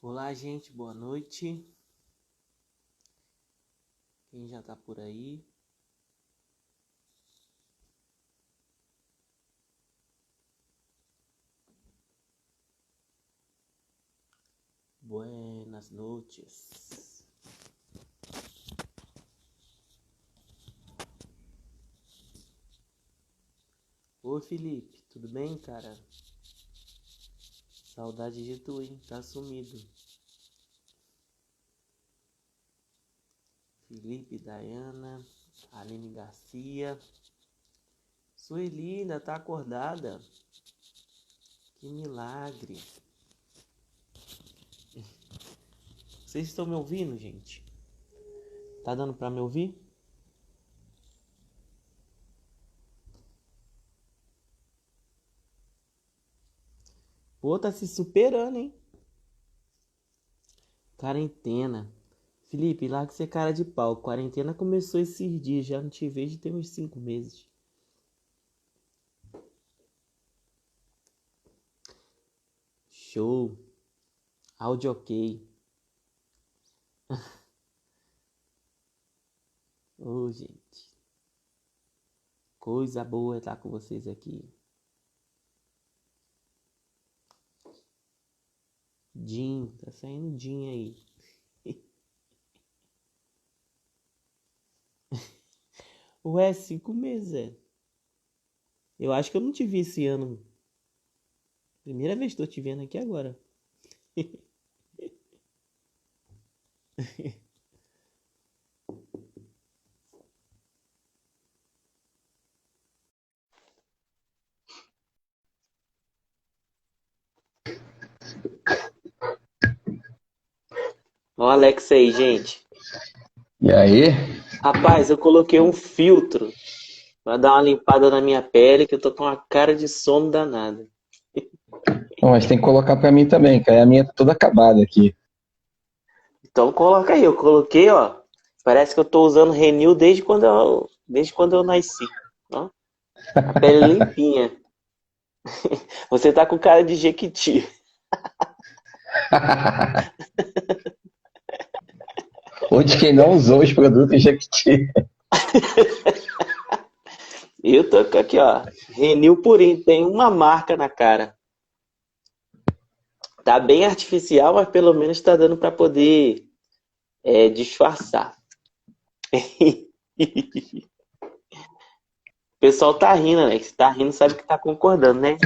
Olá, gente, boa noite. Quem já tá por aí? Buenas noches. Ô, Felipe, tudo bem, cara? Saudade de tu, hein? Tá sumido. Felipe, Dayana, Aline Garcia. Sueli ainda tá acordada? Que milagre. Vocês estão me ouvindo, gente? Tá dando pra me ouvir? Pô, tá se superando, hein? Quarentena. Felipe, larga ser cara de pau. Quarentena começou esses dias, já não te vejo tem uns 5 meses. Show. Áudio ok. Ô, gente. Coisa boa estar com vocês aqui. Jim, tá saindo Jim aí. Ué, 5 meses, é. Eu acho que eu não te vi esse ano. Primeira vez que tô te vendo aqui agora. Ó, Alex aí, gente. E aí? Rapaz, eu coloquei um filtro pra dar uma limpada na minha pele, que eu tô com uma cara de sono danada. Bom, mas tem que colocar pra mim também, cara. A minha tá toda acabada aqui. Então coloca aí, eu coloquei, ó. Parece que eu tô usando Renil desde quando eu nasci. Ó, a pele limpinha. Você tá com cara de Jequiti. Ou de quem não usou os produtos Jequiti. Eu tô aqui, ó. Renil purinho. Tem uma marca na cara. Tá bem artificial, mas pelo menos tá dando pra poder disfarçar. O pessoal tá rindo, né? Se tá rindo, sabe que tá concordando, né?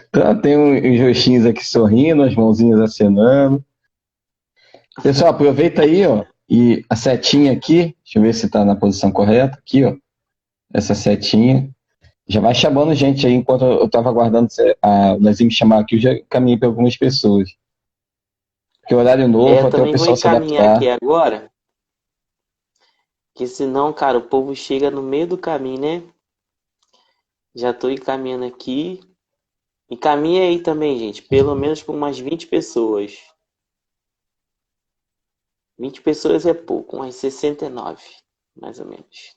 Então, tem uns rostinhos aqui sorrindo, as mãozinhas acenando. Pessoal, aproveita aí, ó. E a setinha aqui, deixa eu ver se tá na posição correta. Aqui, ó. Essa setinha. Já vai chamando gente aí, enquanto eu tava aguardando o Lezinho me chamar aqui, eu já caminhei para algumas pessoas. Porque horário novo, Eu até o também vou pessoal se encaminhar aqui adaptar. agora, que senão, cara, o povo chega no meio do caminho, né? Já tô encaminhando aqui. Encaminha aí também, gente. Pelo menos para umas 20 pessoas. 20 pessoas é pouco, umas 69, mais ou menos.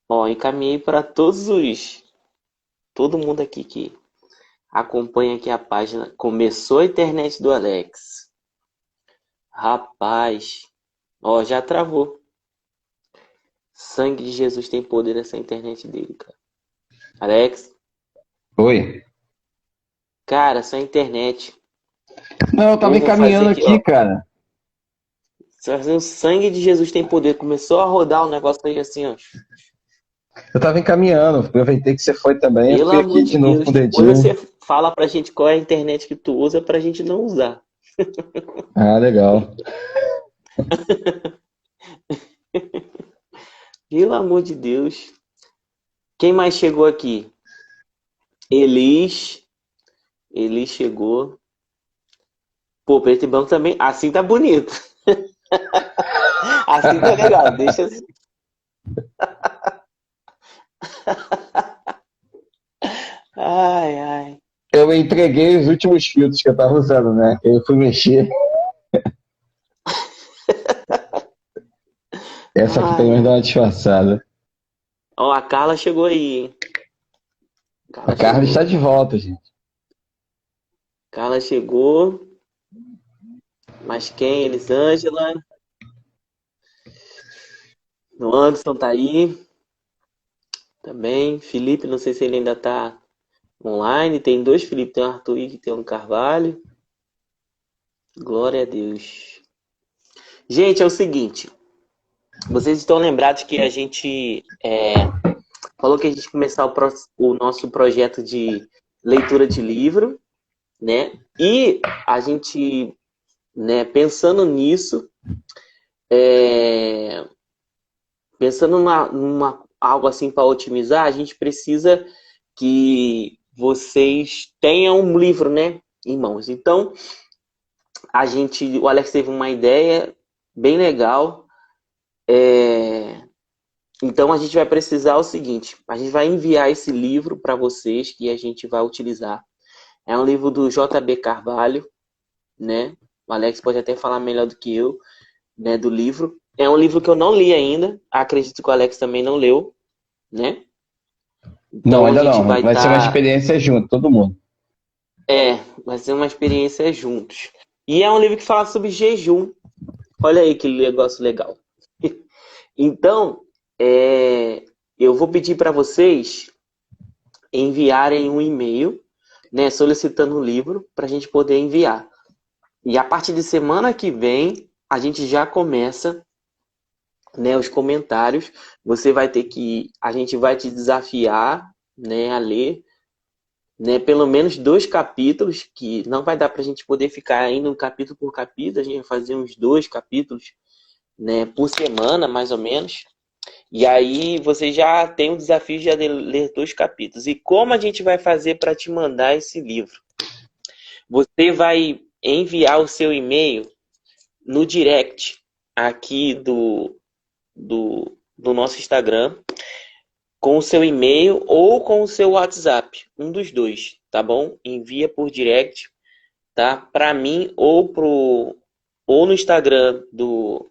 Ó, encaminhei para todo mundo aqui que acompanha aqui a página. Começou a internet do Alex. Rapaz, ó, já travou. Sangue de Jesus tem poder nessa internet dele, cara. Alex, Oi? cara, essa internet. Não, eu O tava povo fazer encaminhando aqui, aqui, ó. cara. Fazer o sangue de Jesus tem poder. Começou a rodar o negócio aí assim, ó. Eu tava encaminhando, aproveitei que você foi também, eu Pelo fui amor aqui de de novo Deus, com o depois dedinho. você fala pra gente qual é a internet que tu usa pra gente não usar. Ah, legal. Pelo amor de Deus. Quem mais chegou aqui? Elis. Elis chegou. Pô, preto e branco também. Assim tá bonito. Assim tá legal. Deixa assim. Ai, ai. Eu entreguei os últimos filtros que eu tava usando, né? Eu fui mexer. Essa aqui pelo Ai, menos dá ai. uma disfarçada. Ó, a Carla chegou aí, hein? A Carla está de volta, gente. Carla chegou. Mas quem? Elisângela. O Anderson tá aí também. Felipe, não sei se ele ainda tá online. Tem dois Felipe, tem o Arthur e tem o Carvalho. Glória a Deus. Gente, é o seguinte. Vocês estão lembrados que a gente falou que a gente ia começar o nosso projeto de leitura de livro, né? E a gente, né, pensando nisso, pensando numa algo assim para otimizar, a gente precisa que vocês tenham um livro, né, em mãos. Então, o Alex teve uma ideia bem legal. Então, a gente vai precisar o seguinte: a gente vai enviar esse livro para vocês que a gente vai utilizar. É um livro do J.B. Carvalho, né? O Alex pode até falar melhor do que eu, né, do livro. É um livro que eu não li ainda. Acredito que o Alex também não leu, né? Então, Não, ainda a gente não. Vai ser uma experiência junto, todo mundo. vai ser uma experiência juntos. E é um livro que fala sobre jejum. Olha aí que negócio legal. Então, eu vou pedir para vocês enviarem um e-mail, né, solicitando o livro para a gente poder enviar. E a partir de semana que vem, a gente já começa, né, os comentários. A gente vai te desafiar, né, a ler, né, pelo menos 2 capítulos, que não vai dar para a gente poder ficar indo capítulo por capítulo. A gente vai fazer uns 2 capítulos, né, por semana, mais ou menos. E aí você já tem o desafio de ler 2 capítulos. E como a gente vai fazer para te mandar esse livro? Você vai enviar o seu e-mail no direct aqui do nosso Instagram, com o seu e-mail ou com o seu WhatsApp, um dos dois, tá bom? Envia por direct, tá? Para mim ou no Instagram do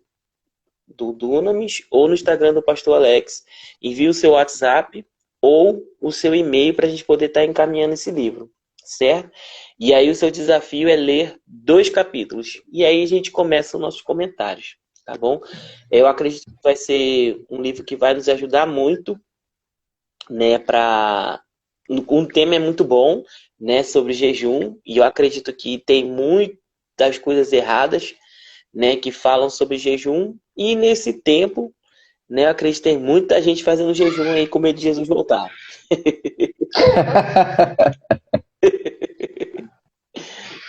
Dunamis ou no Instagram do Pastor Alex. Envie o seu WhatsApp ou o seu e-mail para a gente poder estar encaminhando esse livro, certo? E aí o seu desafio é ler 2 capítulos. E aí a gente começa os nossos comentários, tá bom? Eu acredito que vai ser um livro que vai nos ajudar muito, né? Um tema é muito bom, né? Sobre jejum. E eu acredito que tem muitas coisas erradas, né? Que falam sobre jejum. E nesse tempo, né? Eu acredito que tem muita gente fazendo jejum aí com medo de Jesus voltar.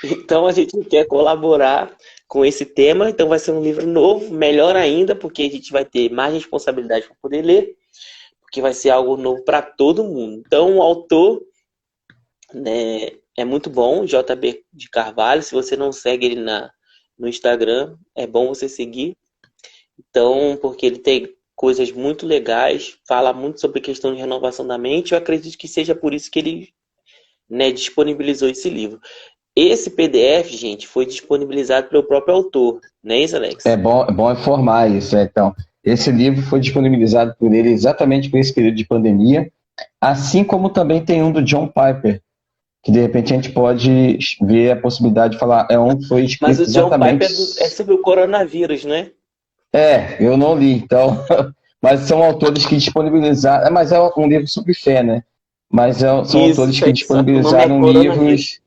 Então a gente quer colaborar com esse tema. Então vai ser um livro novo, melhor ainda, porque a gente vai ter mais responsabilidade para poder ler, porque vai ser algo novo para todo mundo. Então o autor, né, é muito bom, J.B. de Carvalho. Se você não segue ele no Instagram, é bom você seguir. Então, porque ele tem coisas muito legais, fala muito sobre questão de renovação da mente. Eu acredito que seja por isso que ele, né, disponibilizou esse livro. Esse PDF, gente, foi disponibilizado pelo próprio autor, não é isso, Alex? É bom informar isso. Então, esse livro foi disponibilizado por ele exatamente por esse período de pandemia, assim como também tem um do John Piper, que de repente a gente pode ver a possibilidade de falar, foi escrito Mas o John exatamente... Piper é sobre o coronavírus, né? Eu não li, então... Mas são autores que disponibilizaram... Mas é um livro sobre fé, né? Mas são autores que Só que o nome é disponibilizaram livros...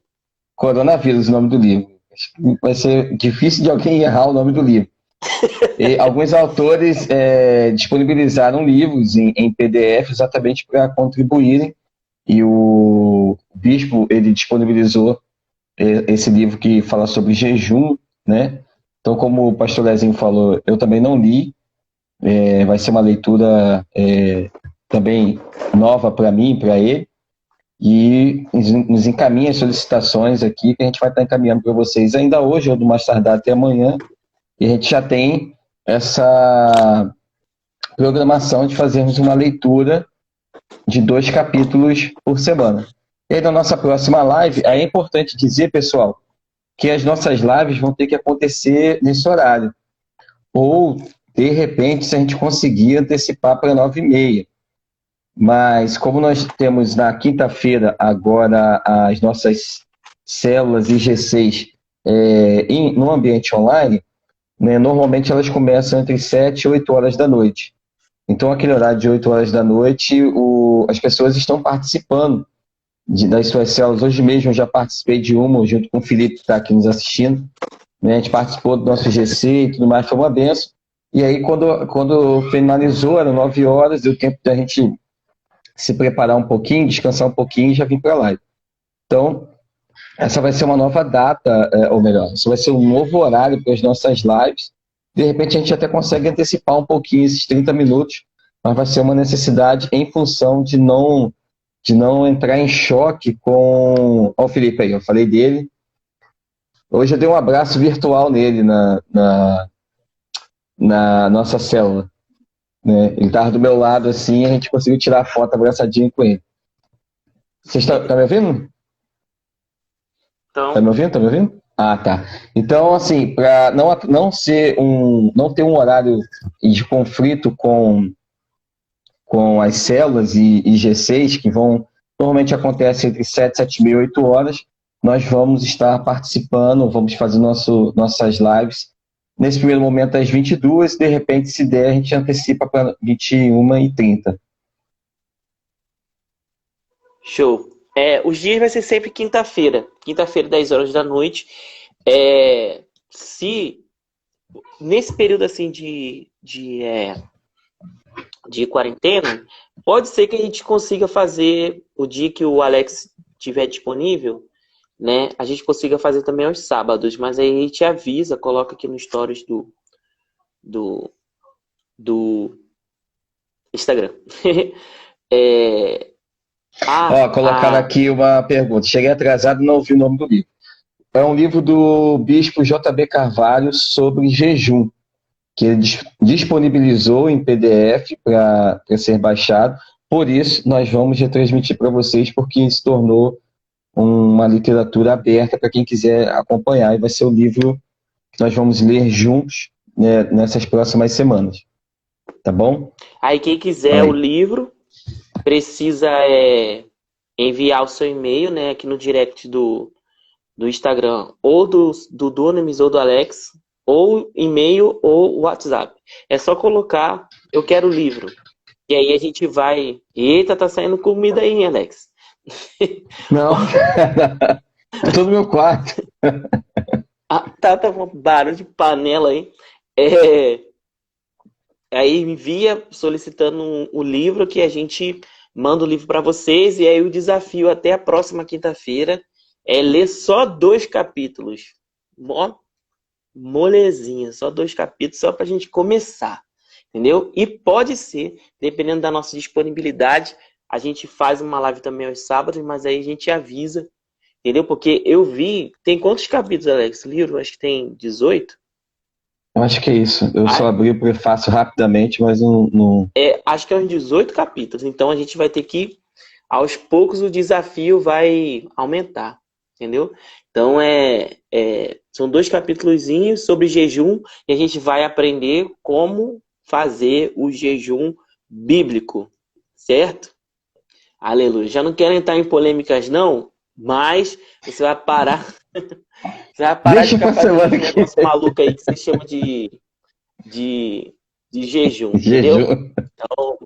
Coronavírus, o nome do livro. Acho que vai ser difícil de alguém errar o nome do livro. E alguns autores disponibilizaram livros em PDF exatamente para contribuírem. E o Bispo, ele disponibilizou esse livro que fala sobre jejum, né? Então, como o pastor Lezinho falou, eu também não li. Vai ser uma leitura também nova para mim e para ele. E nos encaminha as solicitações aqui, que a gente vai estar encaminhando para vocês ainda hoje, ou do mais tardar até amanhã. E a gente já tem essa programação de fazermos uma leitura de 2 capítulos por semana. E aí, na nossa próxima live, aí é importante dizer, pessoal, que as nossas lives vão ter que acontecer nesse horário. Ou, de repente, se a gente conseguir antecipar para 9h30. Mas como nós temos na quinta-feira agora as nossas células IG6 no ambiente online, né, normalmente elas começam entre 7 e 8 horas da noite. Então, aquele horário de 8 horas da noite, as pessoas estão participando das suas células. Hoje mesmo eu já participei de uma, junto com o Felipe, que está aqui nos assistindo. Né? A gente participou do nosso GC e tudo mais, foi uma benção. E aí, quando finalizou, eram 9 horas, deu tempo da gente se preparar um pouquinho, descansar um pouquinho e já vim para lá. Então, essa vai ser uma nova data, ou melhor, isso vai ser um novo horário para as nossas lives. De repente, a gente até consegue antecipar um pouquinho esses 30 minutos, mas vai ser uma necessidade em função de não entrar em choque com... Olha o Felipe aí, eu falei dele. Hoje eu dei um abraço virtual nele na nossa célula. Né? Ele estava do meu lado assim e a gente conseguiu tirar a foto abraçadinho com ele. Você está me ouvindo? Então, Tá me ouvindo? Tá me ouvindo? Ah, tá. Então, assim, para não ter um horário de conflito com as células e G6, que normalmente acontece entre 7, 7 e 8 horas, nós vamos estar participando, vamos fazer nossas lives. Nesse primeiro momento, às 22, de repente, se der, a gente antecipa para 21h30. show. Os dias vai ser sempre quinta-feira. Quinta-feira, 10 horas da noite. Se nesse período assim de quarentena, pode ser que a gente consiga fazer o dia que o Alex estiver disponível, né? A gente consiga fazer também aos sábados, mas aí a gente avisa, coloca aqui no stories do Instagram. Colocaram aqui uma pergunta. Cheguei atrasado e não ouvi o nome do livro. É um livro do Bispo J.B. Carvalho sobre jejum, que ele disponibilizou em PDF para ser baixado. Por isso, nós vamos retransmitir para vocês, porque se tornou uma literatura aberta para quem quiser acompanhar. E vai ser o livro que nós vamos ler juntos, né, nessas próximas semanas. Tá bom? Aí quem quiser o livro, precisa enviar o seu e-mail, né, aqui no direct do Instagram, ou do Dunamis ou do Alex, ou e-mail ou WhatsApp. É só colocar, eu quero o livro. E aí a gente vai... Eita, tá saindo comida aí, hein, Alex? Não, tô no meu quarto. Tá um barulho de panela aí. Aí envia solicitando o livro, que a gente manda o livro para vocês. E aí o desafio até a próxima quinta-feira é ler só 2 capítulos. Molezinha, só 2 capítulos, só pra gente começar. Entendeu? E pode ser, dependendo da nossa disponibilidade, a gente faz uma live também aos sábados, mas aí a gente avisa. Entendeu? Porque eu vi... Tem quantos capítulos, Alex? O livro? Acho que tem 18. Eu acho que é isso. Eu só abri o prefácio rapidamente, mas não... Acho que é uns 18 capítulos. Então a gente vai ter que... Aos poucos o desafio vai aumentar. Entendeu? Então são 2 capítulozinhos sobre jejum e a gente vai aprender como fazer o jejum bíblico. Certo? Aleluia. Já não quero entrar em polêmicas, não, mas você vai parar. Você vai parar de ficar fazendo esse negócio maluco aí que você chama de jejum, entendeu? Então,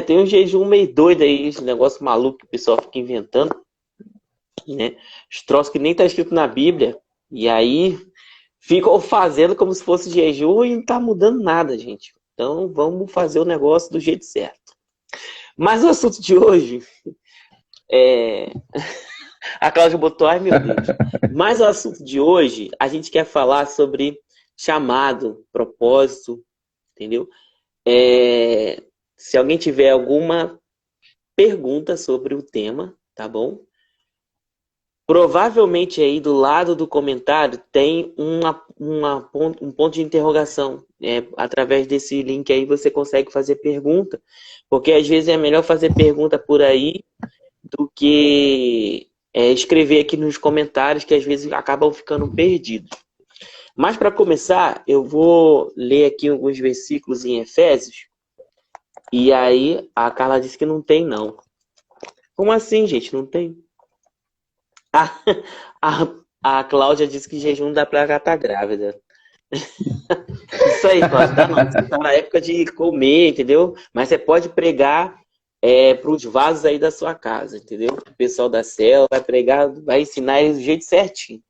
tem um jejum meio doido aí, esse negócio maluco que o pessoal fica inventando, né? Os troços que nem tá escrito na Bíblia, e aí ficam fazendo como se fosse jejum e não tá mudando nada, gente. Então, vamos fazer o negócio do jeito certo. Mas o assunto de hoje A Cláudia botou, ai meu Deus. Mas o assunto de hoje, a gente quer falar sobre chamado, propósito, entendeu? Se alguém tiver alguma pergunta sobre o tema, tá bom? Provavelmente aí do lado do comentário tem um ponto de interrogação. Através desse link aí você consegue fazer pergunta, porque às vezes é melhor fazer pergunta por aí do que escrever aqui nos comentários, que às vezes acabam ficando perdidos. Mas para começar, eu vou ler aqui alguns versículos em Efésios, E aí a Carla disse que não tem, não. Como assim, gente? Não tem? A, a Cláudia disse que jejum dá pra cá tá grávida. Isso aí, Cláudia, dá não. Você tá na época de comer, entendeu? Mas você pode pregar para os vasos aí da sua casa, entendeu? O pessoal da célula vai pregar, vai ensinar eles do jeito certinho.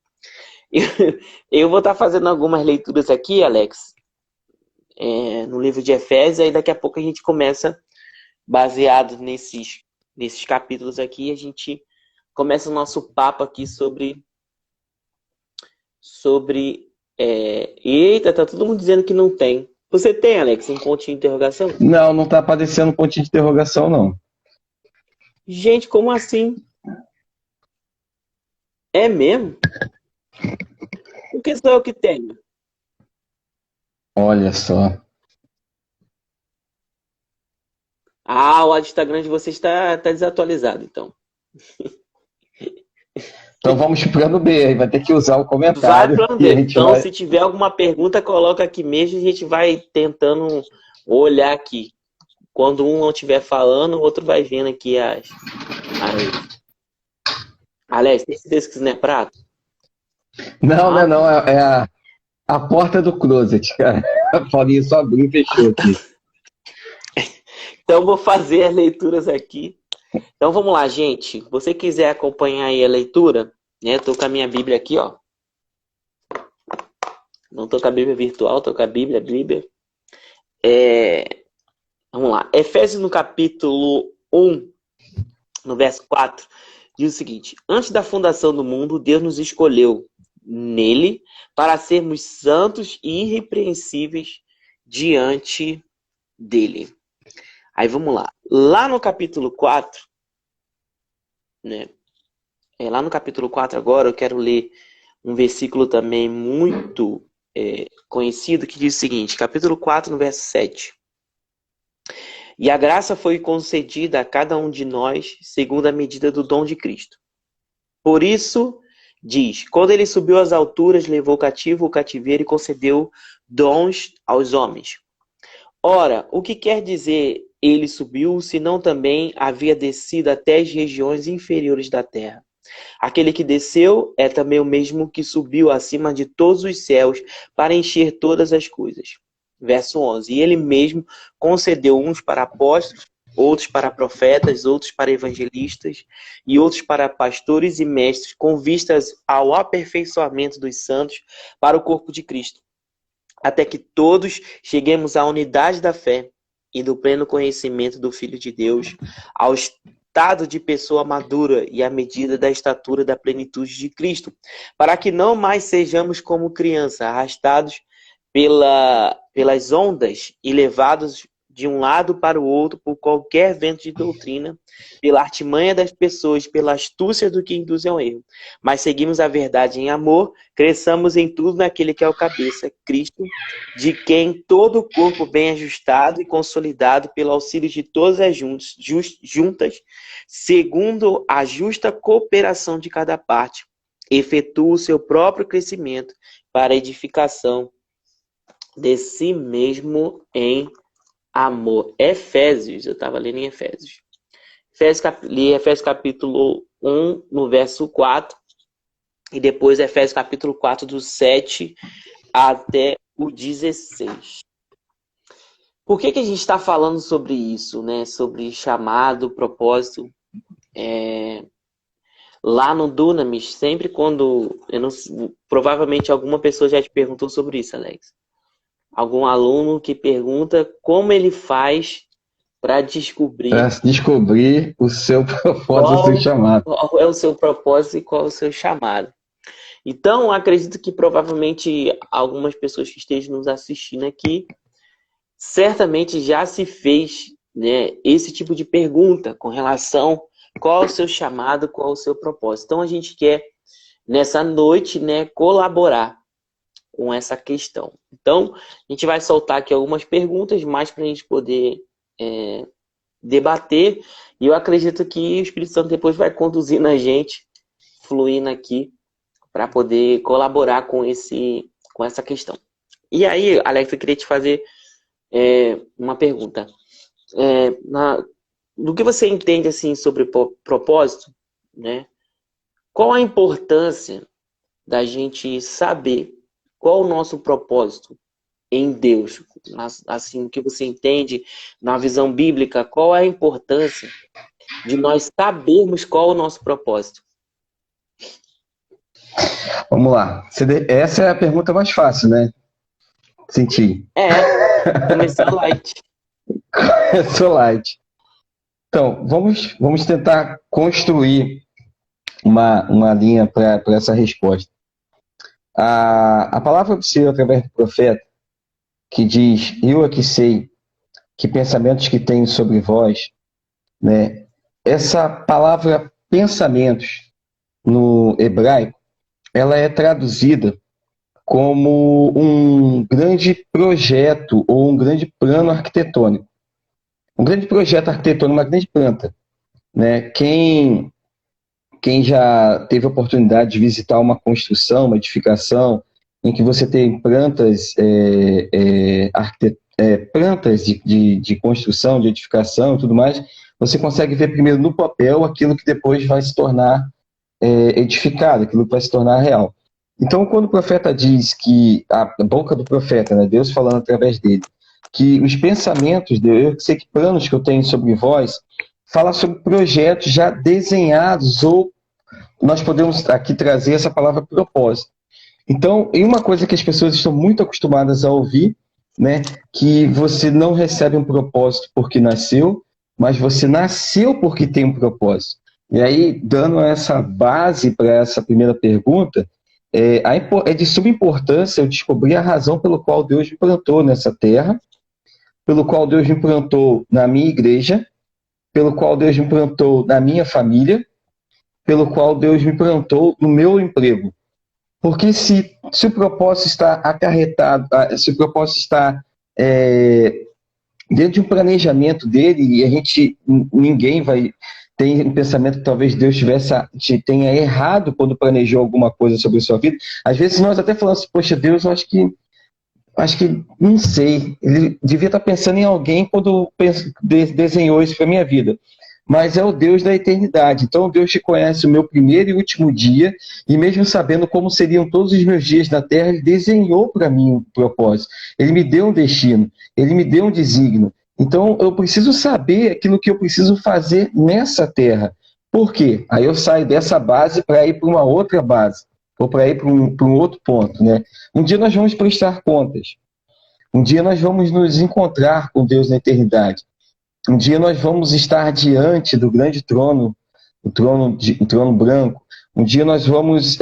Eu vou estar fazendo algumas leituras aqui, Alex, no livro de Efésios, aí daqui a pouco a gente começa, baseado nesses capítulos aqui, a gente começa o nosso papo aqui sobre eita, tá todo mundo dizendo que não tem. Você tem, Alex, um pontinho de interrogação? Não, não tá aparecendo pontinho de interrogação, não. Gente, como assim? É mesmo? Por que sou eu que tenho? Olha só. Ah, o Instagram de vocês tá desatualizado, então. Então vamos pro plano B, aí vai ter que usar o Vai comentário plano e B. a gente Então, vai. se tiver alguma pergunta, coloca aqui mesmo e a gente vai tentando olhar aqui. Quando um não estiver falando, o outro vai vendo aqui as... Alex, tem certeza que isso não é prato? Não, Ah, né? Não, é a porta do closet, cara. A Paulinha só abriu e fechou aqui. então eu vou fazer as leituras aqui. Então vamos lá, gente. Se você quiser acompanhar aí a leitura, né? Tô com a minha Bíblia aqui, ó. Não tô com a Bíblia virtual, tô com a Bíblia. Vamos lá. Efésios no capítulo 1, no verso 4, diz o seguinte: antes da fundação do mundo, Deus nos escolheu nele para sermos santos e irrepreensíveis diante dele. Aí vamos lá. Lá no capítulo 4, né? Lá no capítulo 4 agora, eu quero ler um versículo também muito conhecido que diz o seguinte, capítulo 4, no verso 7. E a graça foi concedida a cada um de nós segundo a medida do dom de Cristo. Por isso, diz, quando ele subiu às alturas, levou cativo o cativeiro e concedeu dons aos homens. Ora, o que quer dizer ele subiu, senão também havia descido até as regiões inferiores da terra? Aquele que desceu é também o mesmo que subiu acima de todos os céus para encher todas as coisas. Verso 11. E ele mesmo concedeu uns para apóstolos, outros para profetas, outros para evangelistas e outros para pastores e mestres, com vistas ao aperfeiçoamento dos santos para o corpo de Cristo, até que todos cheguemos à unidade da fé e do pleno conhecimento do Filho de Deus, ao estado de pessoa madura e à medida da estatura da plenitude de Cristo, para que não mais sejamos como crianças, arrastados pelas ondas e levados de um lado para o outro por qualquer vento de doutrina, pela artimanha das pessoas, pela astúcia do que induz ao erro. Mas seguimos a verdade em amor, cresçamos em tudo naquele que é o cabeça, Cristo, de quem todo o corpo bem ajustado e consolidado pelo auxílio de todas as juntas, segundo a justa cooperação de cada parte, efetua o seu próprio crescimento para a edificação de si mesmo em amor. Efésios, eu estava lendo em Efésios. Li Efésios capítulo 1, no verso 4, e depois Efésios capítulo 4, do 7 até o 16. Por que a gente está falando sobre isso, né? Sobre chamado, propósito? Lá no Dunamis, sempre quando... provavelmente alguma pessoa já te perguntou sobre isso, Alex. Algum aluno que pergunta como ele faz para Para descobrir o seu propósito, o seu chamado. qual é o seu propósito e qual é o seu chamado. Então, acredito que provavelmente algumas pessoas que estejam nos assistindo aqui certamente já se fez, né, esse tipo de pergunta com relação qual é o seu chamado, qual é o seu propósito. Então, a gente quer, nessa noite, né, colaborar com essa questão. Então, a gente vai soltar aqui algumas perguntas mais para a gente poder debater, e eu acredito que o Espírito Santo depois vai conduzindo a gente, fluindo aqui, para poder colaborar com essa questão. E aí, Alex, eu queria te fazer uma pergunta. do que você entende assim sobre propósito, né? Qual a importância da gente saber qual o nosso propósito em Deus? Assim, o que você entende na visão bíblica, qual é a importância de nós sabermos qual é o nosso propósito? Vamos lá. Essa é a pergunta mais fácil, né? Senti. Começou light. Começou light. Então, vamos tentar construir uma linha para essa resposta. A palavra do Senhor, através do profeta, que diz: eu é que sei que pensamentos que tenho sobre vós, né? Essa palavra pensamentos no hebraico, ela é traduzida como um grande projeto ou um grande plano arquitetônico. Um grande projeto arquitetônico, uma grande planta, né? Quem já teve a oportunidade de visitar uma construção, uma edificação, em que você tem plantas, plantas de construção, de edificação e tudo mais, você consegue ver primeiro no papel aquilo que depois vai se tornar edificado, aquilo que vai se tornar real. Então, quando o profeta diz que, a boca do profeta, né, Deus falando através dele, que os pensamentos, eu sei que planos que eu tenho sobre vós, fala sobre projetos já desenhados, ou nós podemos aqui trazer essa palavra propósito. Então, e uma coisa que as pessoas estão muito acostumadas a ouvir, né, que você não recebe um propósito porque nasceu, mas você nasceu porque tem um propósito. E aí, dando essa base para essa primeira pergunta, é de suma importância eu descobrir a razão pelo qual Deus me plantou nessa terra, pelo qual Deus me plantou na minha igreja, pelo qual Deus me plantou na minha família, pelo qual Deus me plantou no meu emprego. Porque se o propósito está acarretado, se o propósito está dentro de um planejamento dele, e ninguém vai ter um pensamento que talvez Deus tenha errado quando planejou alguma coisa sobre a sua vida. Às vezes nós até falamos assim, poxa, Deus, eu acho que não sei, ele devia estar pensando em alguém quando desenhou isso para a minha vida. Mas é o Deus da eternidade. Então Deus te conhece o meu primeiro e último dia, e mesmo sabendo como seriam todos os meus dias na terra, Ele desenhou para mim um propósito. Ele me deu um destino, Ele me deu um desígnio. Então eu preciso saber aquilo que eu preciso fazer nessa terra. Por quê? Aí eu saio dessa base para ir para uma outra base, ou para ir para um outro ponto, né? Um dia nós vamos prestar contas. Um dia nós vamos nos encontrar com Deus na eternidade. Um dia nós vamos estar diante do grande trono, o trono branco. Um dia nós vamos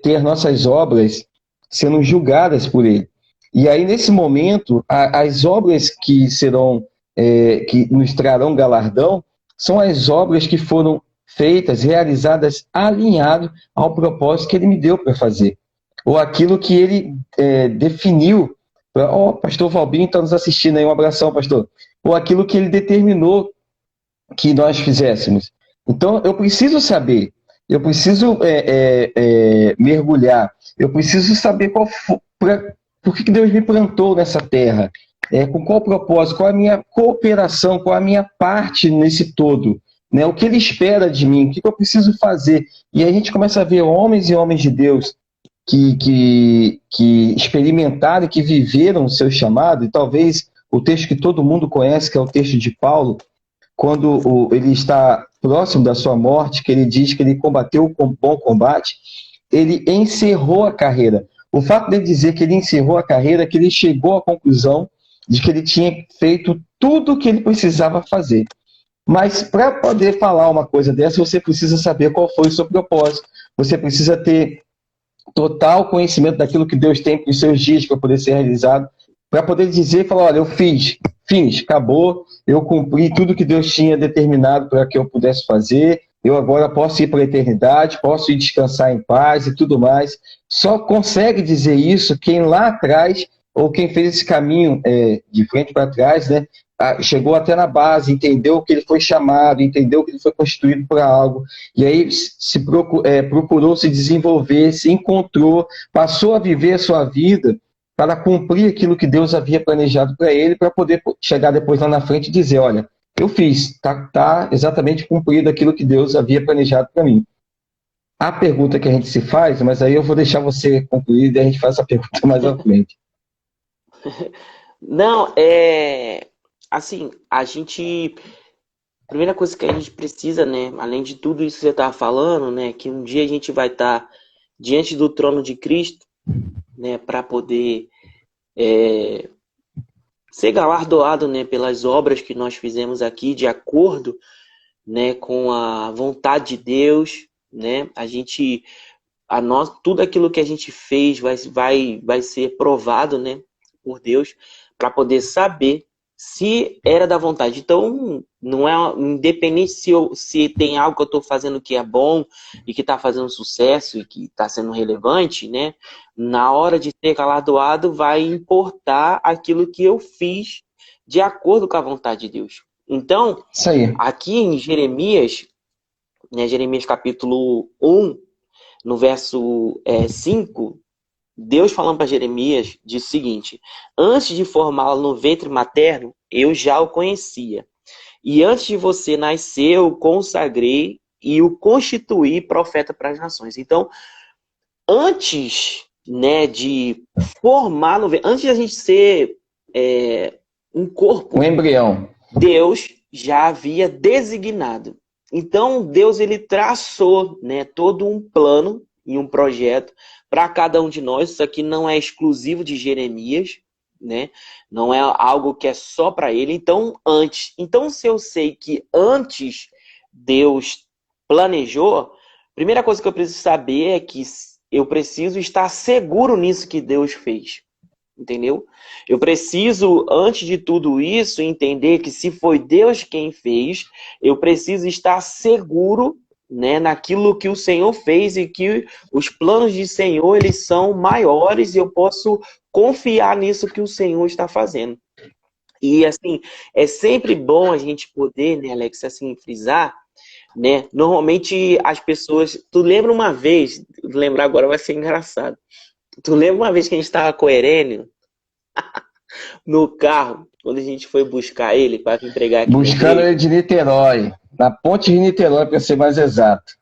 ter nossas obras sendo julgadas por Ele. E aí, nesse momento, as obras que serão, que nos trarão galardão, são as obras que foram feitas, realizadas, alinhado ao propósito que Ele me deu para fazer. Ou aquilo que Ele definiu. Pastor Valbinho está nos assistindo aí, um abração, pastor. Ou aquilo que Ele determinou que nós fizéssemos. Então, eu preciso saber, eu preciso mergulhar, eu preciso saber por que Deus me plantou nessa terra, com qual propósito, qual a minha cooperação, qual a minha parte nesse todo, né? O que Ele espera de mim, o que eu preciso fazer. E aí a gente começa a ver homens e homens de Deus que experimentaram, que viveram o seu chamado, e talvez o texto que todo mundo conhece, que é o texto de Paulo, quando ele está próximo da sua morte, que ele diz que ele combateu com bom combate, ele encerrou a carreira. O fato de ele dizer que ele encerrou a carreira é que ele chegou à conclusão de que ele tinha feito tudo o que ele precisava fazer. Mas para poder falar uma coisa dessa, você precisa saber qual foi o seu propósito. Você precisa ter total conhecimento daquilo que Deus tem para os seus dias para poder ser realizado, para poder dizer, falar, olha, eu fiz, acabou, eu cumpri tudo que Deus tinha determinado para que eu pudesse fazer, eu agora posso ir para a eternidade, posso ir descansar em paz e tudo mais. Só consegue dizer isso quem lá atrás, ou quem fez esse caminho de frente para trás, né, chegou até na base, entendeu que ele foi chamado, entendeu que ele foi constituído para algo, e aí procurou se desenvolver, se encontrou, passou a viver a sua vida para cumprir aquilo que Deus havia planejado para ele, para poder chegar depois lá na frente e dizer, olha, eu fiz, tá exatamente cumprido aquilo que Deus havia planejado para mim. A pergunta que a gente se faz, mas aí eu vou deixar você concluir e a gente faz essa pergunta mais à frente. Não, assim, a gente. A primeira coisa que a gente precisa, né? Além de tudo isso que você estava falando, né? Que um dia a gente vai estar diante do trono de Cristo, né? Para poder ser galardoado, né? Pelas obras que nós fizemos aqui, de acordo, né? Com a vontade de Deus, né? Tudo aquilo que a gente fez vai ser provado, né? Por Deus, para poder saber se era da vontade. Então, não é independente se tem algo que eu estou fazendo que é bom e que está fazendo sucesso e que está sendo relevante, né? Na hora de ser galardoado, vai importar aquilo que eu fiz de acordo com a vontade de Deus. Então, Isso aí. aqui em Jeremias, né, Jeremias capítulo 1, no verso 5, Deus falando para Jeremias diz o seguinte: antes de formá-lo no ventre materno, eu já o conhecia. E antes de você nascer, eu o consagrei e o constituí profeta para as nações. Então, antes, né, de formar no ventre, antes de a gente ser um corpo, Um embrião. Deus já havia designado. Então, Deus ele traçou, né, todo um plano e um projeto para cada um de nós. Isso aqui não é exclusivo de Jeremias, né? Não é algo que é só para ele. Então, se eu sei que antes Deus planejou, primeira coisa que eu preciso saber é que eu preciso estar seguro nisso que Deus fez. Entendeu? Eu preciso, antes de tudo isso, entender que se foi Deus quem fez, eu preciso estar seguro, né, naquilo que o Senhor fez e que os planos de Senhor, eles são maiores e eu posso confiar nisso que o Senhor está fazendo. E, assim, é sempre bom a gente poder, né, Alex, assim, frisar, né, normalmente as pessoas... Tu lembra uma vez, lembrar agora vai ser engraçado, tu lembra uma vez que a gente estava com o Herênio no carro, quando a gente foi buscar ele para vir pregar aqui na Buscando igreja? ele de Niterói, na ponte de Niterói, para ser mais exato.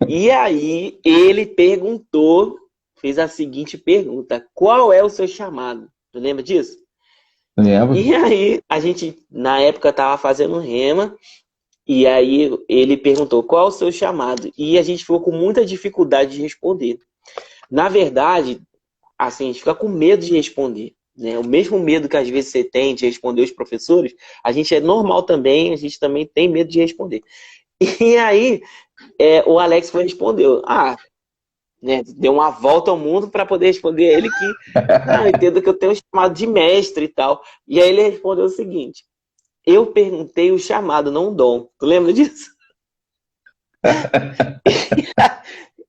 E aí ele fez a seguinte pergunta: qual é o seu chamado? Tu lembra disso? Lembro. E aí a gente, na época, estava fazendo rema, e aí ele perguntou qual é o seu chamado? E a gente ficou com muita dificuldade de responder. Na verdade, assim, a gente fica com medo de responder, né? O mesmo medo que às vezes você tem de responder os professores, a gente é normal também, a gente também tem medo de responder. E aí, o Alex foi respondeu. Né, deu uma volta ao mundo para poder responder a ele que, não, eu entendo que eu tenho um chamado de mestre e tal. E aí ele respondeu o seguinte: eu perguntei o chamado, não o dom. Tu lembra disso?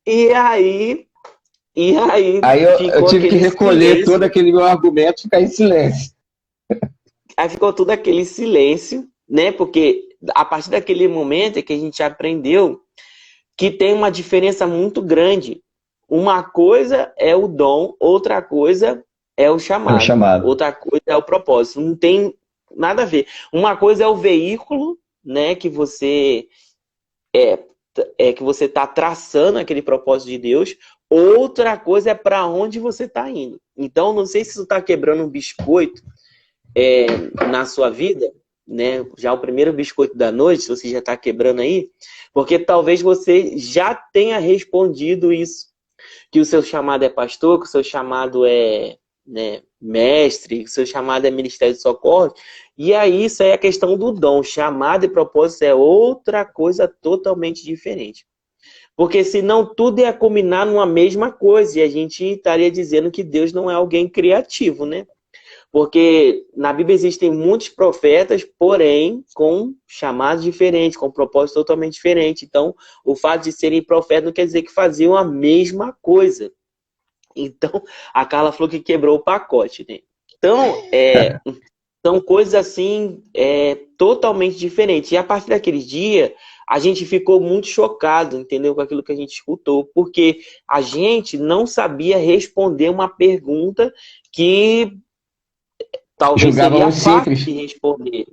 E aí Aí eu ficou tive que aquele recolher todo silêncio. aquele meu argumento e ficar em silêncio. Aí ficou todo aquele silêncio, né? Porque a partir daquele momento é que a gente aprendeu que tem uma diferença muito grande. Uma coisa é o dom, outra coisa é o É o chamado, chamado. outra coisa é o propósito. Não tem nada a ver. Uma coisa é o veículo, né? Que você está traçando aquele propósito de Deus. Outra coisa é para onde você está indo. Então, não sei se você está quebrando um biscoito na sua vida, né? Já o primeiro biscoito da noite, se você já está quebrando aí, porque talvez você já tenha respondido isso, que o seu chamado é pastor, que o seu chamado é, né, mestre, que o seu chamado é ministério de socorro, e aí isso aí é a questão do dom. Chamado e propósito é outra coisa totalmente diferente. Porque senão tudo ia combinar numa mesma coisa, e a gente estaria dizendo que Deus não é alguém criativo, né? Porque na Bíblia existem muitos profetas, porém com chamados diferentes, com propósitos totalmente diferentes. Então, o fato de serem profetas não quer dizer que faziam a mesma coisa. Então, a Carla falou que quebrou o pacote, né? Então, São coisas assim, totalmente diferentes. E a partir daquele dia, a gente ficou muito chocado, entendeu? Com aquilo que a gente escutou, porque a gente não sabia responder uma pergunta que talvez Julgavam seria os fácil simples. de responder.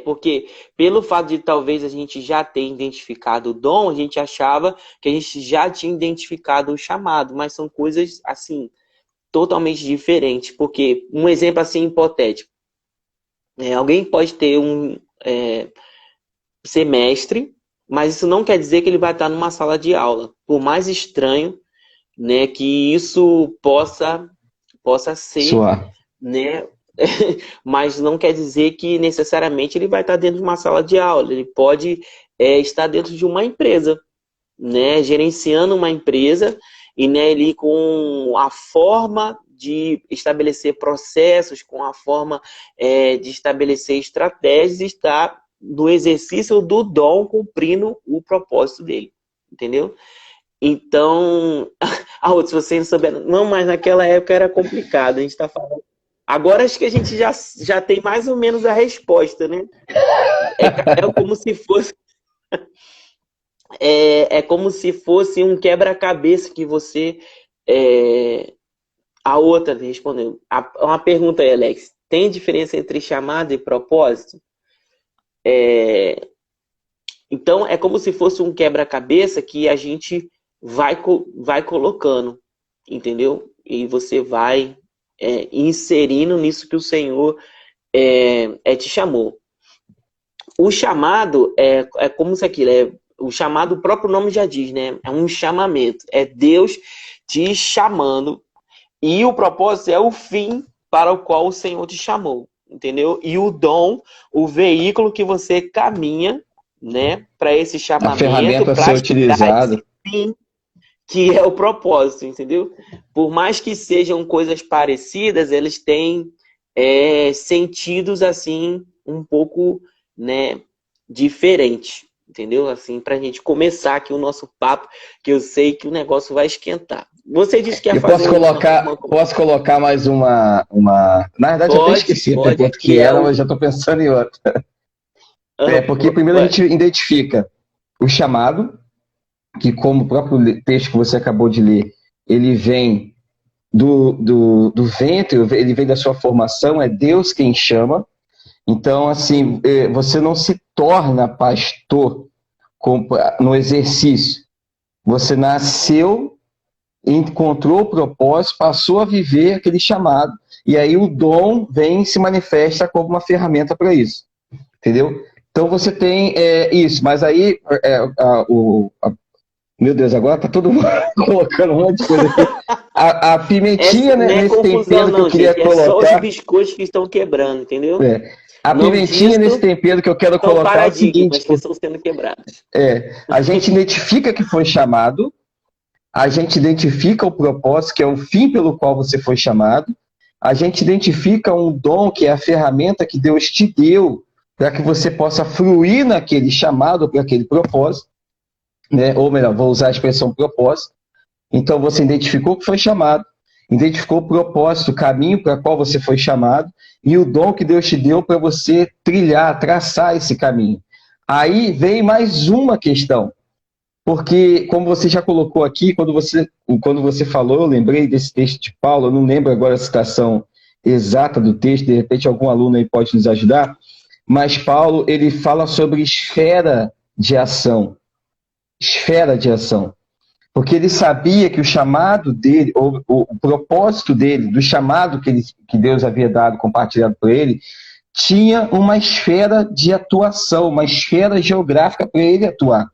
Porque pelo fato de talvez a gente já ter identificado o dom, a gente achava que a gente já tinha identificado o chamado, mas são coisas assim totalmente diferentes. Porque um exemplo assim hipotético, alguém pode ter ser mestre, mas isso não quer dizer que ele vai estar numa sala de aula. Por mais estranho, né, que isso possa ser, Suar. né, mas não quer dizer que necessariamente ele vai estar dentro de uma sala de aula. Ele pode estar dentro de uma empresa, né, gerenciando uma empresa e, né, ele com a forma de estabelecer processos, com a forma de estabelecer estratégias, está no exercício do dom, cumprindo o propósito dele, entendeu? Então, se você não souber, não, mas naquela época era complicado, a gente está falando. Agora acho que a gente já tem mais ou menos a resposta, né? Como se fosse como se fosse um quebra-cabeça que você. A outra respondeu. Uma pergunta aí, Alex. Tem diferença entre chamado e propósito? Então, é como se fosse um quebra-cabeça que a gente vai colocando, entendeu? E você vai inserindo nisso que o Senhor te chamou. O chamado é como se aquilo o chamado, o próprio nome já diz, né? É um chamamento. É Deus te chamando. E o propósito é o fim para o qual o Senhor te chamou, entendeu? E o dom, o veículo que você caminha, né, para esse A chamamento, ferramenta a ser para chegar a esse utilizada. fim que é o propósito, entendeu? Por mais que sejam coisas parecidas, eles têm sentidos assim um pouco, né, diferentes, entendeu? Assim, para a gente começar aqui o nosso papo, que eu sei que o negócio vai esquentar. Você disse que ia Eu fazer posso colocar mais uma. Na verdade, eu até esqueci até pode, quanto que aqui é era, o. mas já estou pensando em outra. Porque primeiro a gente identifica o chamado, que como o próprio texto que você acabou de ler, ele vem do ventre, ele vem da sua formação, é Deus quem chama. Então, assim, você não se torna pastor no exercício. Você nasceu, encontrou o propósito, passou a viver aquele chamado, e aí o dom vem e se manifesta como uma ferramenta para isso. Entendeu? Então você tem isso, mas aí meu Deus, agora tá todo mundo colocando um monte de coisa aqui. A pimentinha, né, Não é nesse confusão, tempero que eu não, queria gente. É só os colocar. biscoitos que estão quebrando, entendeu? A O nome pimentinha nesse disso tempero que eu quero são colocar é o seguinte: paradigmas que estão sendo quebrados. a gente identifica que foi chamado, a gente identifica o propósito, que é o fim pelo qual você foi chamado, a gente identifica um dom, que é a ferramenta que Deus te deu para que você possa fluir naquele chamado, para aquele propósito, né? Ou melhor, vou usar a expressão propósito. Então você identificou que foi chamado, identificou o propósito, o caminho para qual você foi chamado e o dom que Deus te deu para você trilhar, traçar esse caminho. Aí vem mais uma questão, porque como você já colocou aqui, quando você falou, eu lembrei desse texto de Paulo, eu não lembro agora a citação exata do texto, de repente algum aluno aí pode nos ajudar, mas Paulo, ele fala sobre esfera de ação. Esfera de ação. Porque ele sabia que o chamado dele, ou o propósito dele, do chamado que Deus havia dado, compartilhado por ele, tinha uma esfera de atuação, uma esfera geográfica para ele atuar.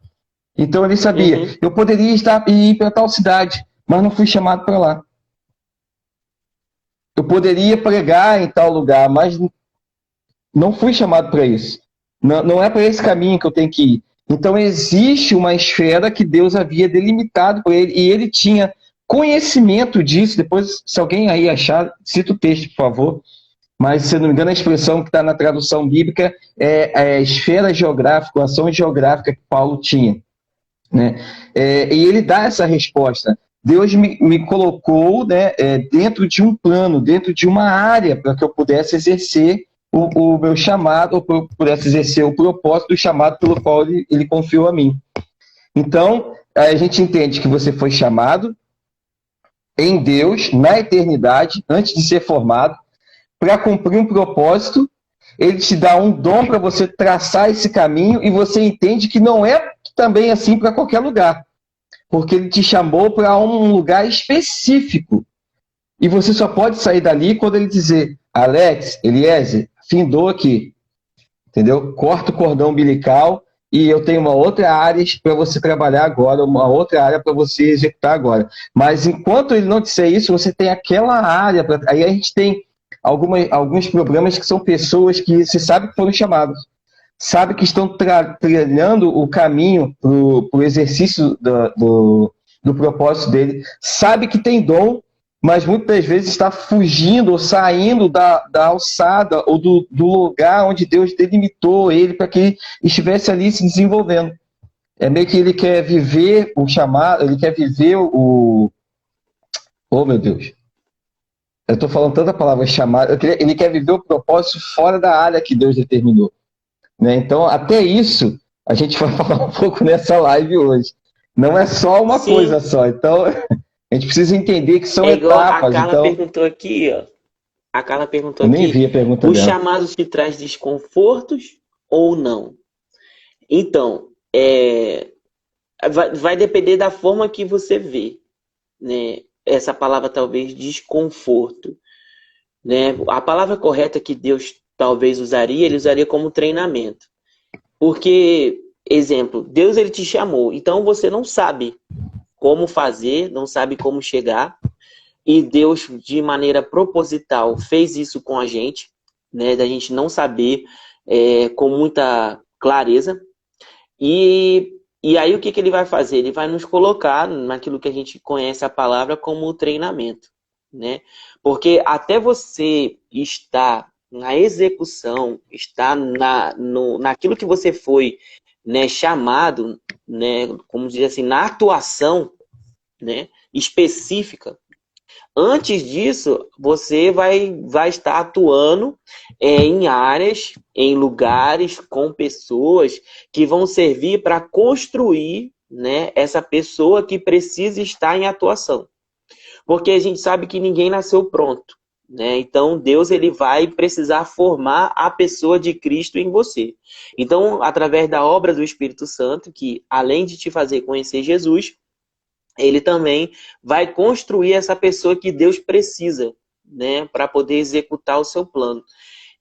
Então ele sabia, eu poderia ir para tal cidade, mas não fui chamado para lá. Eu poderia pregar em tal lugar, mas não fui chamado para isso. Não é para esse caminho que eu tenho que ir. Então existe uma esfera que Deus havia delimitado para ele, e ele tinha conhecimento disso. Depois, se alguém aí achar, cita o texto, por favor. Mas, se não me engano, a expressão que está na tradução bíblica é a esfera geográfica, a ação geográfica que Paulo tinha. Né? E ele dá essa resposta. Deus me colocou, né, dentro de um plano, dentro de uma área para que eu pudesse exercer o meu chamado, ou que eu pudesse exercer o propósito do chamado pelo qual ele confiou a mim. Então, a gente entende que você foi chamado em Deus, na eternidade, antes de ser formado, para cumprir um propósito. Ele te dá um dom para você traçar esse caminho e você entende que não é também assim para qualquer lugar, porque ele te chamou para um lugar específico. E você só pode sair dali quando ele dizer: Alex, Eliezer, findou aqui, entendeu? Corta o cordão umbilical e eu tenho uma outra área para você trabalhar agora, uma outra área para você executar agora. Mas enquanto ele não disser isso, você tem aquela área. Aí a gente tem alguns problemas que são pessoas que você sabe que foram chamadas, sabe que estão trilhando o caminho para o exercício do propósito dele, sabe que tem dom, mas muitas vezes está fugindo ou saindo da alçada ou do lugar onde Deus delimitou ele para que ele estivesse ali se desenvolvendo. É meio que ele quer viver o chamado, ele quer viver o... Oh, meu Deus. Eu estou falando tanta palavra chamada. Ele quer viver o propósito fora da área que Deus determinou. Né? Então, até isso, a gente vai falar um pouco nessa live hoje. Não é só uma Sim. coisa só. Então, a gente precisa entender que são igual etapas. A Carla então, perguntou aqui, ó. A Carla perguntou eu nem aqui, vi a pergunta o dela. chamado te traz desconfortos ou não? Então, vai depender da forma que você vê, né? Essa palavra talvez desconforto, né? A palavra correta que Deus talvez usaria, ele usaria como treinamento. Porque, exemplo, Deus ele te chamou, então você não sabe como fazer, não sabe como chegar, e Deus, de maneira proposital, fez isso com a gente, né? Da gente não saber com muita clareza. E aí o que ele vai fazer? Ele vai nos colocar naquilo que a gente conhece a palavra como treinamento, né? Porque até você estar na execução, estar naquilo que você foi, né, chamado, né, como dizer assim, na atuação, né, específica. Antes disso, você vai estar atuando em áreas, em lugares, com pessoas que vão servir para construir, né, essa pessoa que precisa estar em atuação. Porque a gente sabe que ninguém nasceu pronto, né? Então, Deus ele vai precisar formar a pessoa de Cristo em você. Então, através da obra do Espírito Santo, que além de te fazer conhecer Jesus, ele também vai construir essa pessoa que Deus precisa, né, para poder executar o seu plano.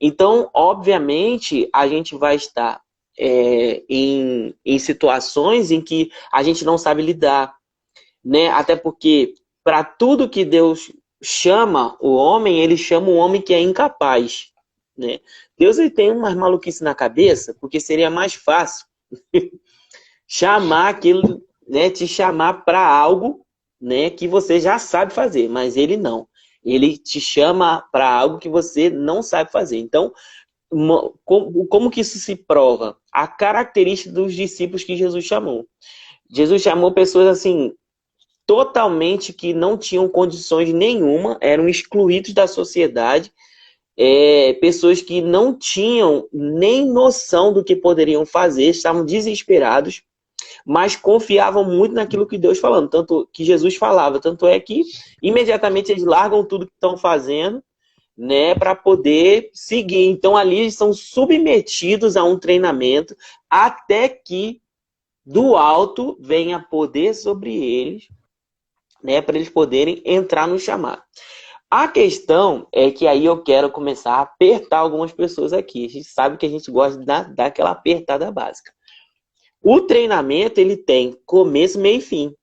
Então, obviamente, a gente vai estar em situações em que a gente não sabe lidar, né? Até porque, para tudo que Deus chama o homem, ele chama o homem que é incapaz, né? Deus ele tem umas maluquices na cabeça, porque seria mais fácil chamar aquilo, né, te chamar para algo, né, que você já sabe fazer, mas ele não. Ele te chama para algo que você não sabe fazer. Então, como que isso se prova? A característica dos discípulos que Jesus chamou. Jesus chamou pessoas assim, totalmente que não tinham condições nenhuma, eram excluídos da sociedade, pessoas que não tinham nem noção do que poderiam fazer, estavam desesperados, mas confiavam muito naquilo que Deus falando, tanto que Jesus falava, tanto é que imediatamente eles largam tudo que estão fazendo, né, para poder seguir. Então ali eles são submetidos a um treinamento até que do alto venha poder sobre eles, né, para eles poderem entrar no chamado. A questão é que aí eu quero começar a apertar algumas pessoas aqui. A gente sabe que a gente gosta de dar aquela apertada básica. O treinamento, ele tem começo, meio e fim,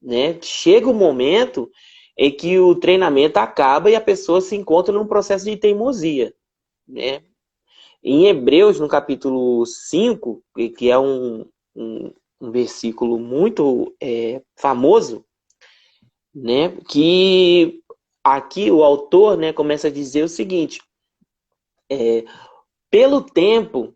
né? Chega um momento em que o treinamento acaba e a pessoa se encontra num processo de teimosia, né? Em Hebreus, no capítulo 5, que é um versículo muito famoso, né? Que aqui o autor, né, começa a dizer o seguinte: pelo tempo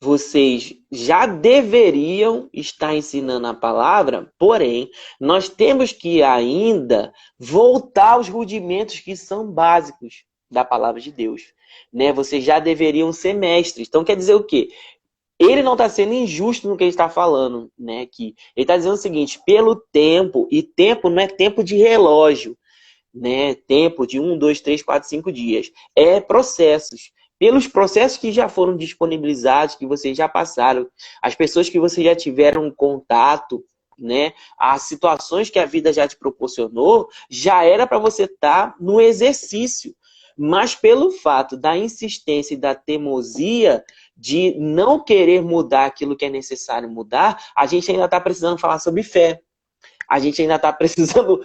vocês já deveriam estar ensinando a palavra, porém, nós temos que ainda voltar aos rudimentos que são básicos, da palavra de Deus, né? Vocês já deveriam ser mestres. Então quer dizer o quê? Ele não está sendo injusto no que ele está falando, né? Que ele está dizendo o seguinte: pelo tempo, e tempo não é tempo de relógio, né? Tempo de 1, 2, 3, 4, 5 dias. É processos. Pelos processos que já foram disponibilizados, que vocês já passaram, as pessoas que vocês já tiveram contato, né? As situações que a vida já te proporcionou, já era para você estar no exercício. Mas pelo fato da insistência e da teimosia de não querer mudar aquilo que é necessário mudar, a gente ainda está precisando falar sobre fé. A gente ainda está precisando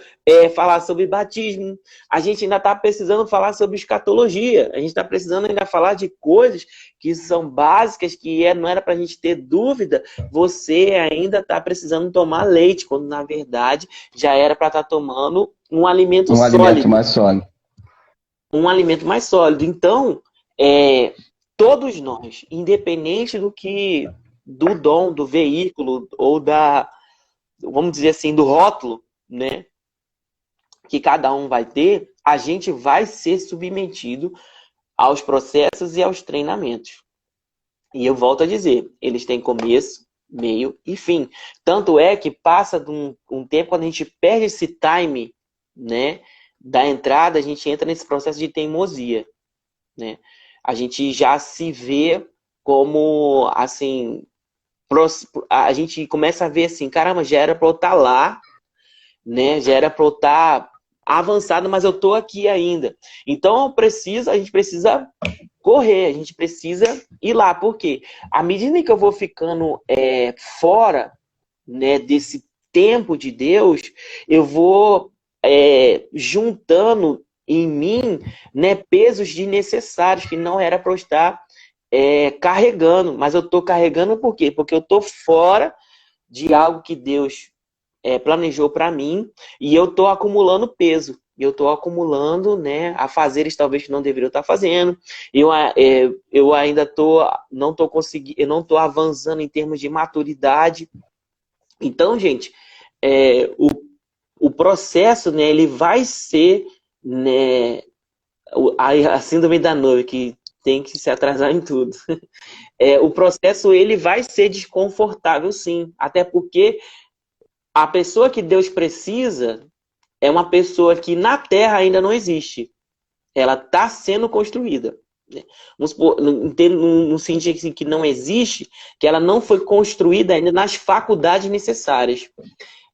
falar sobre batismo. A gente ainda está precisando falar sobre escatologia. A gente está precisando ainda falar de coisas que são básicas, que não era para a gente ter dúvida. Você ainda está precisando tomar leite, quando na verdade já era para estar tomando um alimento sólido. Alimento mais sólido. Um alimento mais sólido. Então, todos nós, independente do dom, do veículo ou vamos dizer assim, do rótulo, né, que cada um vai ter, a gente vai ser submetido aos processos e aos treinamentos. E eu volto a dizer, eles têm começo, meio e fim. Tanto é que passa um tempo, quando a gente perde esse time, né, da entrada, a gente entra nesse processo de teimosia, né? A gente já se vê como, assim, a gente começa a ver assim, caramba, já era para eu estar lá, né? Já era para eu estar avançado, mas eu estou aqui ainda. Então a gente precisa correr, a gente precisa ir lá. Por quê? À medida que eu vou ficando fora, né, desse tempo de Deus, eu vou juntando em mim, né, pesos desnecessários que não era para eu estar carregando, mas eu estou carregando por quê? Porque eu estou fora de algo que Deus planejou para mim e eu estou acumulando peso. Eu estou acumulando, né, afazeres talvez que não deveria estar fazendo. Eu ainda não estou conseguindo, eu não estou avançando em termos de maturidade. Então, gente, o processo, né, ele vai ser, né, a síndrome da noiva, que tem que se atrasar em tudo. O processo ele vai ser desconfortável, sim. Até porque a pessoa que Deus precisa é uma pessoa que na Terra ainda não existe. Ela está sendo construída. Vamos supor, no sentido assim, que não existe, que ela não foi construída ainda nas faculdades necessárias.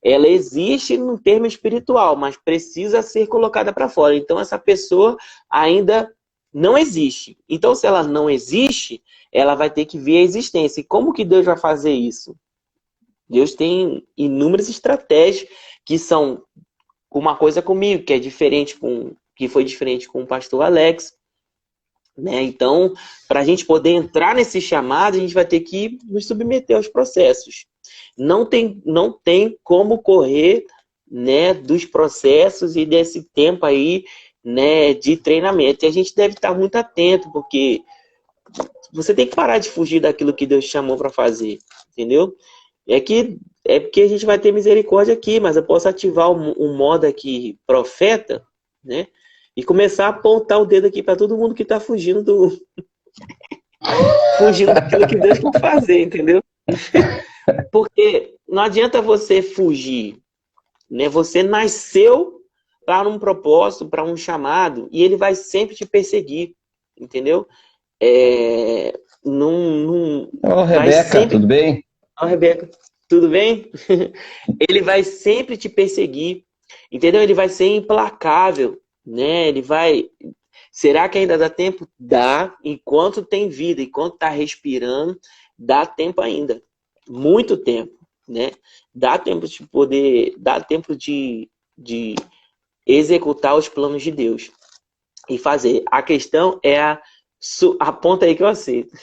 Ela existe no termo espiritual, mas precisa ser colocada para fora. Então, essa pessoa ainda não existe. Então, se ela não existe, ela vai ter que vir a existência. E como que Deus vai fazer isso? Deus tem inúmeras estratégias que são uma coisa comigo, que é diferente que foi diferente com o pastor Alex, né? Então, para a gente poder entrar nesse chamado, a gente vai ter que nos submeter aos processos. Não tem como correr, né, dos processos e desse tempo aí, né, de treinamento. E a gente deve estar muito atento, porque você tem que parar de fugir daquilo que Deus chamou para fazer, entendeu? É porque a gente vai ter misericórdia aqui, mas eu posso ativar o modo aqui, profeta, né? E começar a apontar o dedo aqui para todo mundo que está fugindo fugindo daquilo que Deus quer fazer, entendeu? Porque não adianta você fugir, né? Você nasceu para um propósito, para um chamado, e ele vai sempre te perseguir, entendeu? Ô, Rebeca, tudo bem? Ô, Rebeca, tudo bem? Ele vai sempre te perseguir, entendeu? Ele vai ser implacável, né? Será que ainda dá tempo? Dá. Enquanto tem vida, enquanto está respirando, dá tempo ainda. Muito tempo, né? Dá tempo de executar os planos de Deus e fazer. A questão é aponta aí que eu aceito.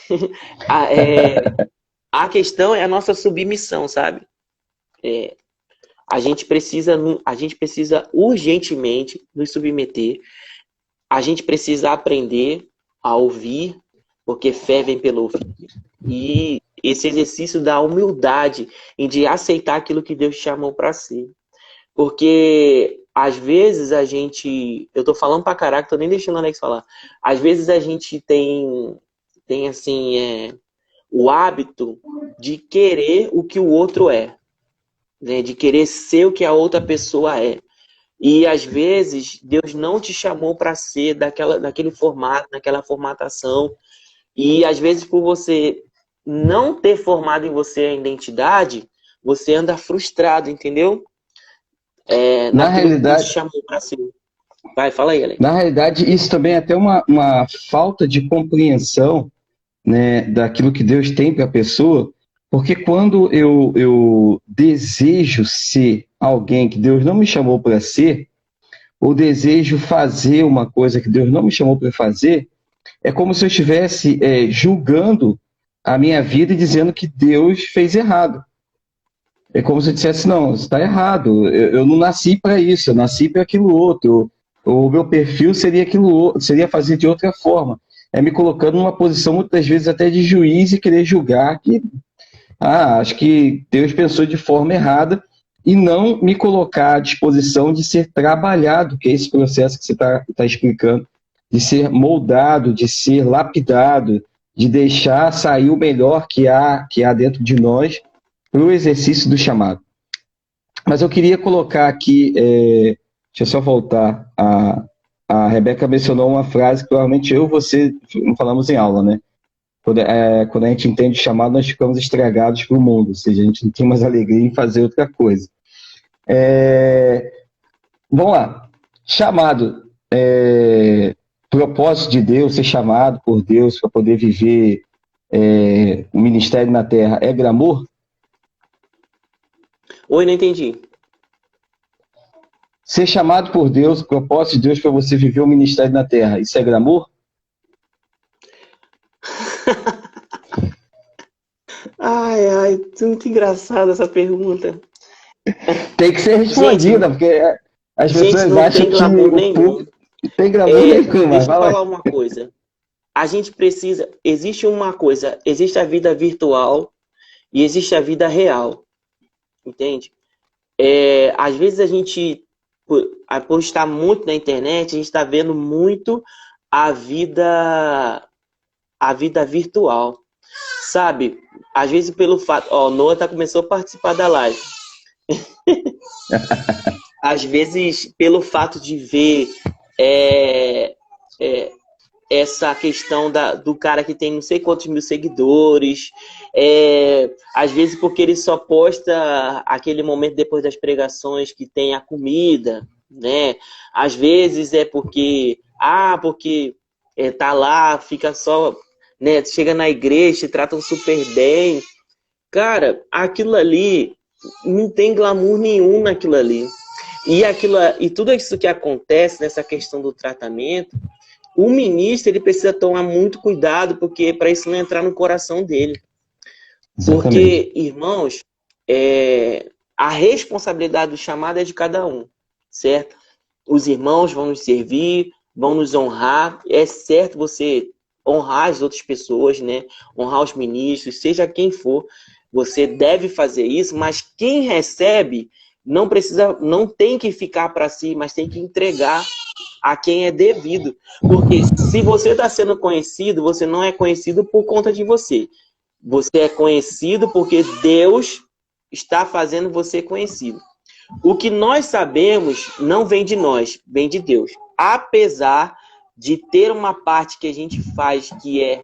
A questão é a nossa submissão, sabe? A gente precisa urgentemente nos submeter. A gente precisa aprender a ouvir, porque fé vem pelo ouvir. E esse exercício da humildade e de aceitar aquilo que Deus chamou para ser. Porque às vezes a gente... Eu tô falando pra caraca, tô nem deixando o Alex falar. Às vezes a gente tem assim, o hábito de querer o que o outro é, né? De querer ser o que a outra pessoa é. E às vezes Deus não te chamou para ser daquele formato, naquela formatação. E às vezes por você não ter formado em você a identidade, você anda frustrado, entendeu? Na Naquilo que Deus te realidade, chamou para ser. Vai, fala aí, Alex. na realidade, isso também é até uma falta de compreensão, né, daquilo que Deus tem para a pessoa, porque quando eu desejo ser alguém que Deus não me chamou para ser, ou desejo fazer uma coisa que Deus não me chamou para fazer, é como se eu estivesse julgando a minha vida e dizendo que Deus fez errado. É como se eu dissesse, não, está errado, eu não nasci para isso, eu nasci para aquilo outro, o meu perfil seria aquilo outro, seria fazer de outra forma. É me colocando numa posição, muitas vezes, até de juiz e querer julgar que, acho que Deus pensou de forma errada e não me colocar à disposição de ser trabalhado, que é esse processo que você está explicando, de ser moldado, de ser lapidado, de deixar sair o melhor que há dentro de nós para o exercício do chamado. Mas eu queria colocar aqui, deixa eu só voltar, a Rebeca mencionou uma frase que provavelmente eu e você não falamos em aula, né? Quando a gente entende o chamado, nós ficamos estragados para o mundo, ou seja, a gente não tem mais alegria em fazer outra coisa. Vamos lá, chamado, propósito de Deus, ser chamado por Deus para poder viver o ministério na Terra, é glamour? Oi, não entendi. Ser chamado por Deus, o propósito de Deus para você viver o ministério na Terra, isso é glamour? Ai, ai, muito engraçada essa pergunta. Tem que ser Gente, respondida, porque as gente, pessoas não acham tem que glamour o nenhum. público não tem glamour nenhum, mas Deixa eu vai lá. falar uma coisa. A gente precisa. Existe uma coisa. Existe a vida virtual e existe a vida real. Entende? Às vezes a gente, por estar muito na internet, a gente está vendo muito a vida virtual. Sabe? Às vezes pelo fato. Ó, o Noah começou a participar da live. Às vezes, pelo fato de ver é, é, essa questão do cara que tem não sei quantos mil seguidores, às vezes porque ele só posta aquele momento depois das pregações que tem a comida, né? Às vezes é porque tá lá, fica só, né? Chega na igreja, te tratam super bem. Cara, aquilo ali não tem glamour nenhum naquilo ali. E tudo isso que acontece nessa questão do tratamento, o ministro ele precisa tomar muito cuidado, porque para isso não entrar no coração dele. Exatamente. Porque, irmãos, a responsabilidade do chamado é de cada um, certo? Os irmãos vão nos servir, vão nos honrar. É certo você honrar as outras pessoas, né? Honrar os ministros, seja quem for. Você deve fazer isso, mas quem recebe não tem que ficar para si, mas tem que entregar a quem é devido. Porque se você está sendo conhecido, você não é conhecido por conta de você. Você é conhecido porque Deus está fazendo você conhecido. O que nós sabemos não vem de nós, vem de Deus. Apesar de ter uma parte que a gente faz que é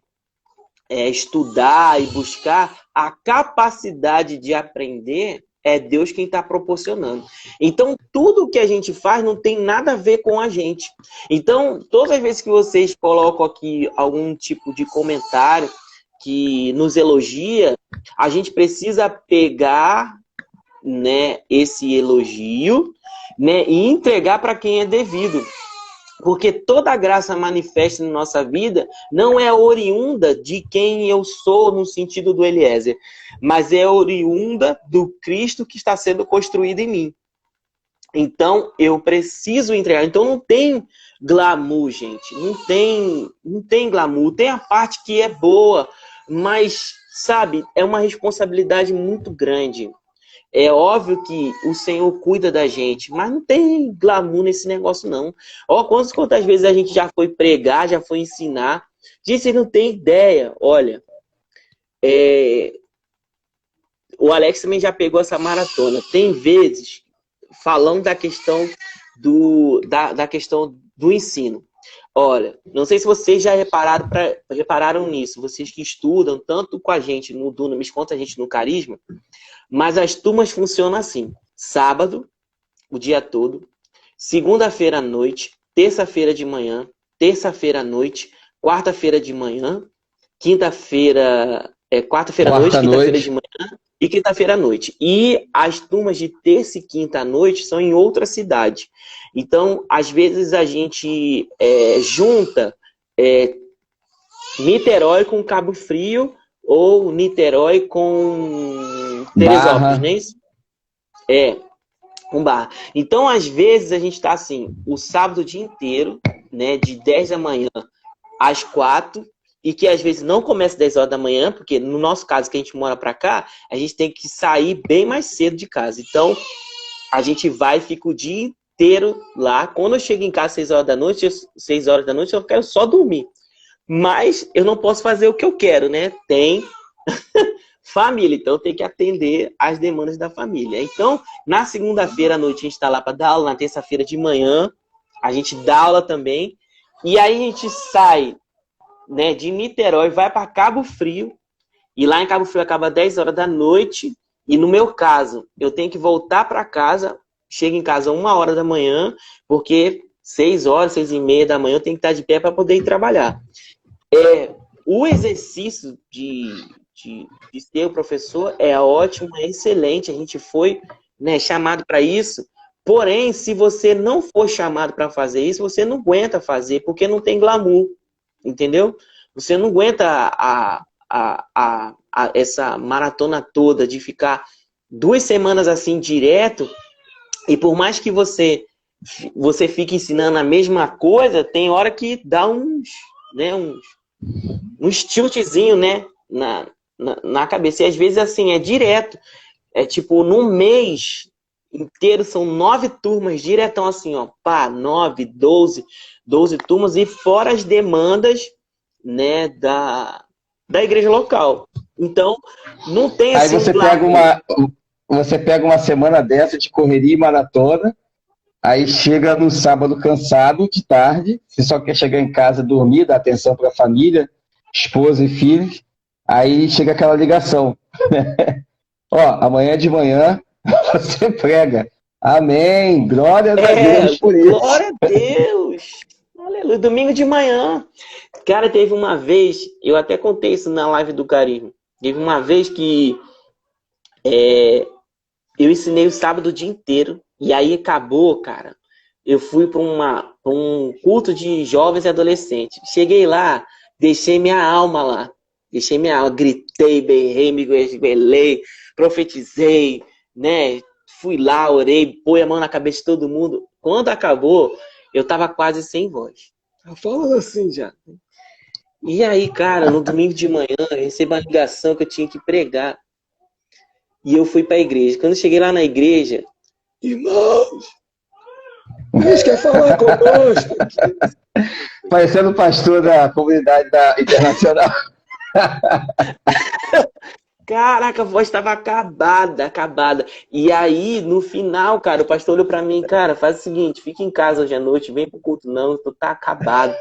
estudar e buscar, a capacidade de aprender é Deus quem está proporcionando. Então, tudo que a gente faz não tem nada a ver com a gente. Então, todas as vezes que vocês colocam aqui algum tipo de comentário que nos elogia, a gente precisa pegar, né, esse elogio, né, e entregar para quem é devido. Porque toda a graça manifesta na nossa vida não é oriunda de quem eu sou no sentido do Eliezer, mas é oriunda do Cristo que está sendo construído em mim. Então, eu preciso entregar. Então, não tem glamour, gente. Não tem glamour. Tem a parte que é boa, mas, sabe, é uma responsabilidade muito grande. É óbvio que o Senhor cuida da gente, mas não tem glamour nesse negócio, não. Ó, quantas vezes a gente já foi pregar, já foi ensinar. Gente, vocês não têm ideia. Olha, o Alex também já pegou essa maratona. Tem vezes, falando da questão da questão do ensino. Olha, não sei se vocês já repararam nisso, vocês que estudam tanto com a gente no Dunamis quanto a gente no Carisma, mas as turmas funcionam assim: sábado, o dia todo, segunda-feira à noite, terça-feira de manhã, terça-feira à noite, quarta-feira de manhã, quarta-feira à noite, quinta-feira de manhã e quinta-feira à noite. E as turmas de terça e quinta à noite são em outra cidade. Então, às vezes a gente junta Niterói com Cabo Frio ou Niterói com Teresópolis, não é isso? Com Barra. Então, às vezes, a gente está assim, o sábado o dia inteiro, né, de 10 da manhã às 4, e que às vezes não começa 10 horas da manhã, porque no nosso caso, que a gente mora para cá, a gente tem que sair bem mais cedo de casa. Então, a gente vai e fica o dia inteiro lá. Quando eu chego em casa às 6 horas da noite, eu quero só dormir. Mas eu não posso fazer o que eu quero, né? Tem família, então eu tenho que atender às demandas da família. Então, na segunda-feira à noite, a gente está lá para dar aula, na terça-feira de manhã, a gente dá aula também, e aí a gente sai, né, de Niterói, vai para Cabo Frio, e lá em Cabo Frio acaba 10 horas da noite, e no meu caso, eu tenho que voltar para casa, chego em casa 1 hora da manhã, porque 6 horas, 6h30 da manhã eu tenho que estar de pé para poder ir trabalhar. O exercício de ser o professor é ótimo, é excelente, a gente foi, né, chamado para isso. Porém, se você não for chamado para fazer isso, você não aguenta fazer, porque não tem glamour, entendeu? Você não aguenta essa maratona toda de ficar 2 semanas assim direto, e por mais que você fique ensinando a mesma coisa, tem hora que dá uns tiltzinho, né, na cabeça. E às vezes, assim, é direto. É tipo, num mês inteiro, são 9 turmas, diretão assim, ó. Pá, 9, 12 turmas, e fora as demandas, né, da igreja local. Então, não tem Aí assim você pega uma semana dessa de correria e maratona, aí chega no sábado cansado, de tarde, você só quer chegar em casa, dormir, dar atenção para a família, esposa e filhos, aí chega aquela ligação. Ó, amanhã de manhã você prega. Amém, glórias a Deus por isso. Glória a Deus! Aleluia, domingo de manhã. Cara, teve uma vez, eu até contei isso na live do Carisma, teve uma vez que eu ensinei o sábado o dia inteiro, e aí acabou, cara. Eu fui para um culto de jovens e adolescentes. Cheguei lá, deixei minha alma lá. Deixei minha alma, gritei, berrei, me esguelei, profetizei, né? Fui lá, orei, pôs a mão na cabeça de todo mundo. Quando acabou, eu tava quase sem voz. Eu falando assim já. E aí, cara, no domingo de manhã, eu recebi uma ligação que eu tinha que pregar. E eu fui para a igreja. Quando eu cheguei lá na igreja, irmãos, Deus quer falar conosco. Parecendo pastor da comunidade internacional. Caraca, a voz estava acabada. E aí, no final, cara, o pastor olhou para mim, cara, faz o seguinte, fica em casa hoje à noite, vem pro culto não, tu tá acabado.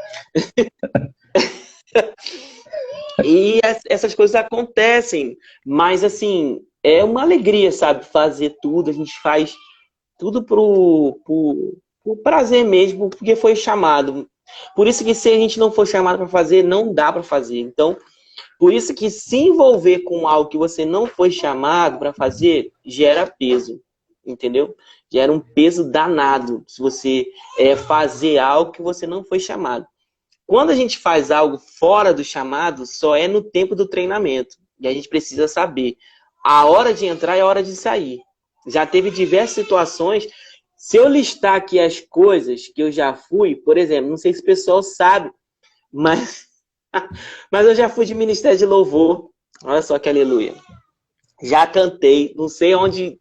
E essas coisas acontecem, mas assim, é uma alegria, sabe, fazer tudo, a gente faz tudo pro prazer mesmo, porque foi chamado. Por isso que se a gente não for chamado para fazer, não dá para fazer. Então, por isso que se envolver com algo que você não foi chamado para fazer, gera peso, entendeu? Gera um peso danado se você fazer algo que você não foi chamado. Quando a gente faz algo fora do chamado, só é no tempo do treinamento. E a gente precisa saber a hora de entrar e a hora de sair. Já teve diversas situações. Se eu listar aqui as coisas que eu já fui, por exemplo, não sei se o pessoal sabe, mas eu já fui de ministério de louvor. Olha só que aleluia. Já cantei, não sei onde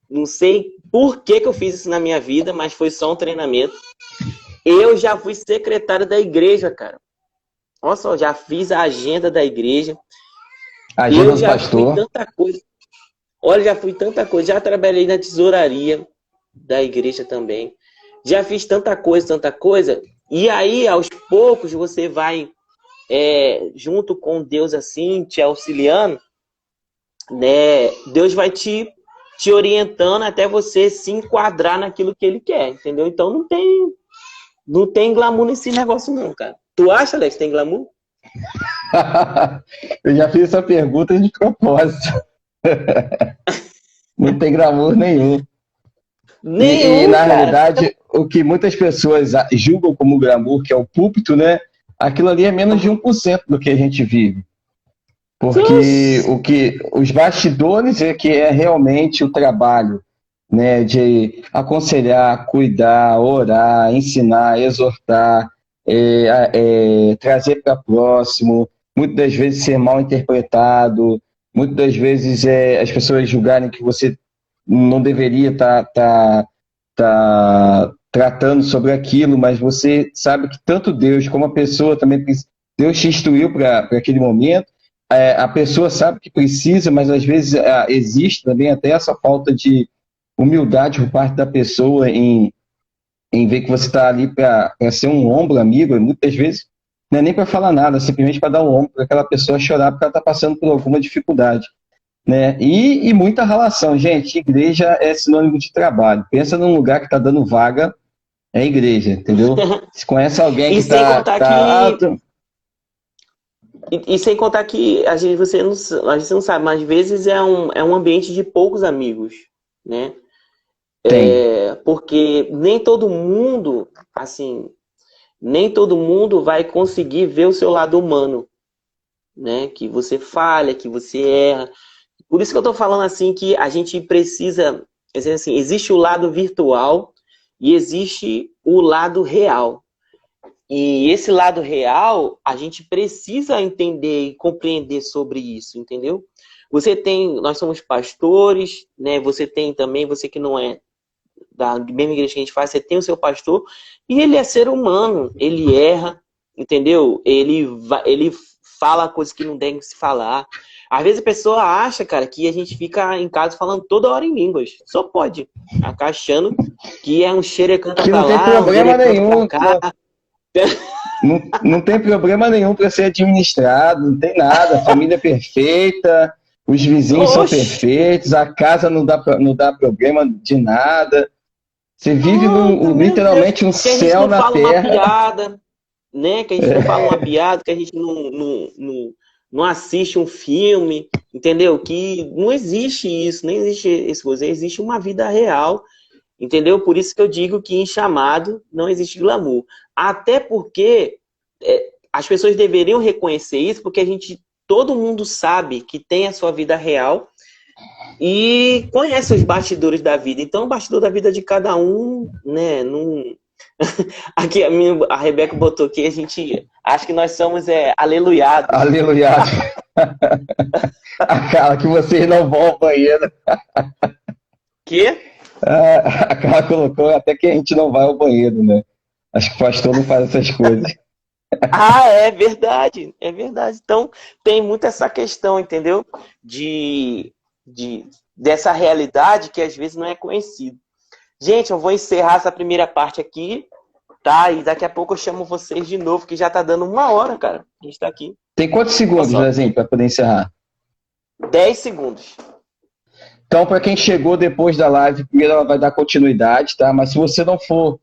Não sei por que que eu fiz isso na minha vida, mas foi só um treinamento. Eu já fui secretário da igreja, cara. Olha só, já fiz a agenda da igreja. Agenda Eu do já fui pastor. tanta coisa. Olha, já fui tanta coisa. Já trabalhei na tesouraria da igreja também. Já fiz tanta coisa, tanta coisa. E aí, aos poucos, você vai junto com Deus assim, te auxiliando, né? Deus vai te orientando até você se enquadrar naquilo que Ele quer, entendeu? Então não tem glamour nesse negócio não, cara. Tu acha, Alex, que tem glamour? Eu já fiz essa pergunta de propósito. Não tem glamour nenhum. E, Nenhum, na cara. realidade, o que muitas pessoas julgam como glamour, que é o púlpito, né? Aquilo ali é menos de 1% do que a gente vive. Porque Oxi. os bastidores é que é realmente o trabalho, né? De aconselhar, cuidar, orar, ensinar, exortar, trazer para próximo, muitas das vezes ser mal interpretado, muitas das vezes as pessoas julgarem que você não deveria estar tratando sobre aquilo, mas você sabe que tanto Deus como a pessoa também, Deus te instruiu para aquele momento. A pessoa sabe que precisa, mas às vezes existe também até essa falta de humildade por parte da pessoa em ver que você está ali para ser um ombro amigo, e muitas vezes não é nem para falar nada, simplesmente para dar um ombro para aquela pessoa chorar porque ela está passando por alguma dificuldade. Né? E muita relação, gente. Igreja é sinônimo de trabalho. Pensa num lugar que está dando vaga, é igreja, entendeu? Se conhece alguém que E sem está contar tá, que e sem contar que a gente não sabe, mas às vezes é um ambiente de poucos amigos, né? tem. Porque nem todo mundo, assim, nem todo mundo vai conseguir ver o seu lado humano, né? Que você falha, que você erra. Por isso que eu tô falando assim que a gente precisa, assim, existe o lado virtual e existe o lado real. E esse lado real, a gente precisa entender e compreender sobre isso, entendeu? Nós somos pastores, né? Você tem também, você que não é da mesma igreja que a gente faz, você tem o seu pastor, e ele é ser humano, ele erra, entendeu? Ele fala coisas que não tem que se falar. Às vezes a pessoa acha, cara, que a gente fica em casa falando toda hora em línguas. Só pode. Ficar achando que é um xerecanta Que pra não tem lá, um problema xerecanta pra nenhum, cá. não tem problema nenhum para ser administrado, não tem nada. A família é perfeita, os vizinhos são Oxe! perfeitos, a casa não dá problema de nada. Você vive Meu Deus, literalmente um que a gente céu não na fala uma terra. piada, né? Que a gente não fala uma piada, que a gente não assiste um filme, entendeu? Que não existe isso, nem existe esse coisa, existe uma vida real, entendeu? Por isso que eu digo que em chamado não existe glamour. Até porque as pessoas deveriam reconhecer isso, porque todo mundo sabe que tem a sua vida real e conhece os bastidores da vida. Então, o bastidor da vida de cada um, né? Aqui a Rebeca botou aqui, a gente acha que nós somos aleluiados. Aleluia. Aquela que vocês não vão ao banheiro. Que? A Carla colocou até que a gente não vai ao banheiro, né? Acho que o pastor não faz essas coisas. Ah, é verdade, é verdade. Então, tem muito essa questão, entendeu? Dessa realidade que às vezes não é conhecida. Gente, eu vou encerrar essa primeira parte aqui, tá? E daqui a pouco eu chamo vocês de novo, que já tá dando 1 hora, cara. A gente tá aqui. Tem quantos Olha segundos, só, Lezinho, para poder encerrar? 10 segundos. Então, para quem chegou depois da live, primeiro ela vai dar continuidade, tá? Mas se você não for